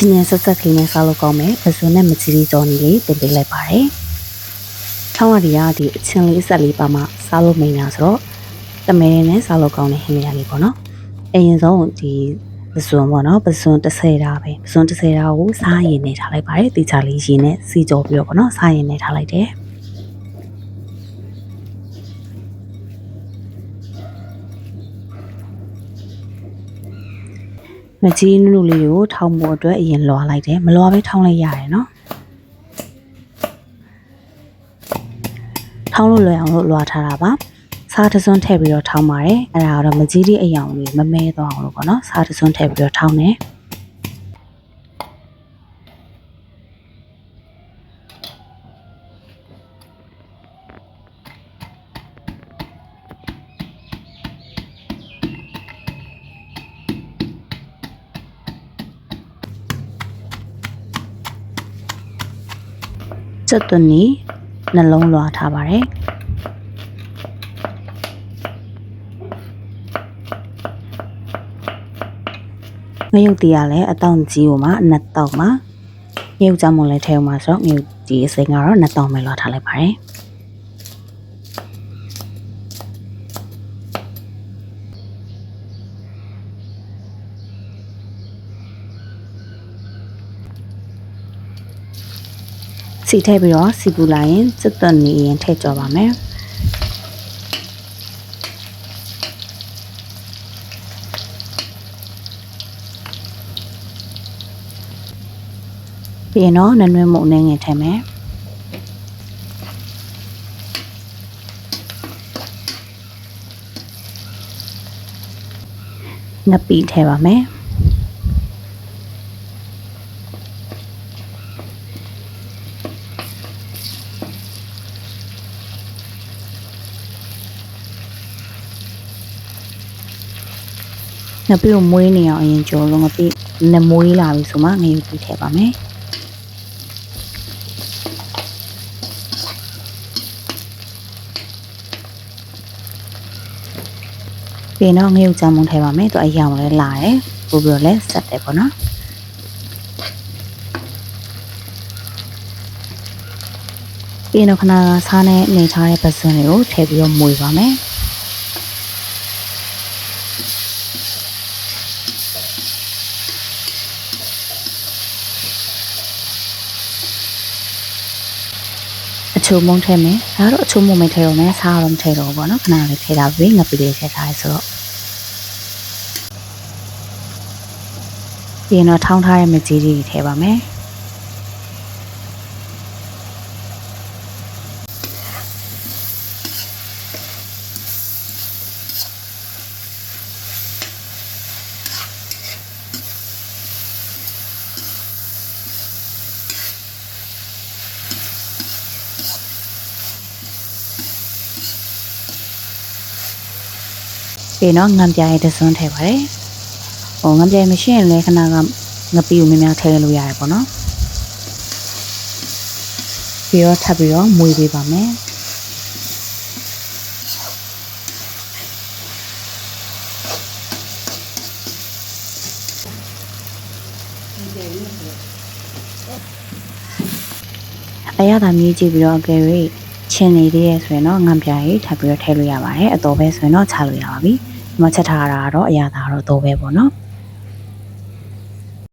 ချင်းချင်းဆက်ဆက်ကလေးနဲ့စားလို့ကောင်းမယ်ပစွန်နဲ့မကြီးကြီးကြော်နေလေးတင်ပေးလိုက်ပါတယ်ထောင်းရည်ကဒီအချင်းလေးဆက်လေးပါမှစားလို့မိန်တာဆိုတော့တမဲနဲ့စားလို့ကောင်းတဲ့ဟင်းလေးပေါ့နော်အရင်ဆုံးဒီပစွန်ပေါ့နော်ပစွန်30တာပဲပစွန်30တာကိုစားရည်နဲ့ထားလိုက်ပါတယ်တေချာလေးရည်နဲ့စီကြောပြီးတော့ပေါ့နော်စားရည်နဲ့ထားလိုက်တယ်မကြီးနုနုလေးကိုထောင်းဖို့အတွက်အရင်လွှာလိုက်တယ်မလွှာပဲထောင်းလိုက်ရတယ်နော်ထောင်းလို့လွယ်အောင်လို့လွှာထားတာပါစားတစွန်းထည့်ပြီးတော့ထောင်းပါတယ်အဲ့ဒါကတော့မကြီးလေးအယောင်လေးမမဲသွားအောင်လို့ပေါ့နော်စားတစွန်းထည့်ပြီးတော့ထောင်းတယ်စက်သွန်နီနှလုံးလွှာထားပါတယ်ငရုတ်တီးရလဲအတောင်ကြီးကိုမှနှစ်တောင်မှာငရုတ်ကြောင့်မလဲထဲမှာဆိုတော့ငရုတ်ဒီအစိမ်းကတော့နှစ်တောင်ပဲလွှာထားလိုက်ပါတယ်စီထည့်ပြီးတော့စီပူလိုက်ရင်စက်သွန်နီရင်ထည့်ကြောပါမယ်ပြီးရင်တော့နွဲ့မုံနဲ့ငယ်ထည့်မယ်ငပိထည့်ပါမယ်ငပိကိုမွေးနေအောင်အရင်ကြောလို့ငပိနဲ့မွေးလာပြီဆိုမှငရုတ်တီးထည့်ပါမယ်ပြီးတော့ငရုတ်ကြမ်းမုံထည့်ပါမယ်သူအရောင်လဲလာတယ်ပို့ပြီးတော့လဲဆက်တယ်ပေါ့နော်ပြီးတော့ခဏစားနဲ့နေထားတဲ့ပစွန်တွေကိုထည့်ပြီးတော့မွေပါမယ်အချိုမုံထည့်မယ်ဒါတော့အချိုမုံမထည့်တော့မယ်စားတော့မထည့်တော့ဘူးပေါ့နော်ခဏလေးထည့်တာပြီးငပိလေးထည့်ထားရဆိုတော့ပြီးတော့ထောင်းထားတဲ့မကြီးကြီးထည့်ပါမယ်ပြီးတော့ငံပြားရဲ့တစွန်းထည့်ပါတယ်ဟိုငံပြားမရှိရင်လည်းခဏကငပိကိုများများထည့်လို့ရတယ်ပေါ့နော်ပြီးတော့ထပ်ပြီးတော့မွေပေးပါမယ်အရသာမြည်ကြည့်ပြီးတော့အကယ်၍ချင်းနေသေးရဲ့ဆိုရင်တော့ငံပြားကြီးထပ်ပြီးတော့ထည့်လို့ရပါတယ်အတော်ပဲဆိုရင်တော့ချလို့ရပါပြီဒီမှာချက်ထားတာကတော့အရသာတော့တော့ပဲပေါ့နော်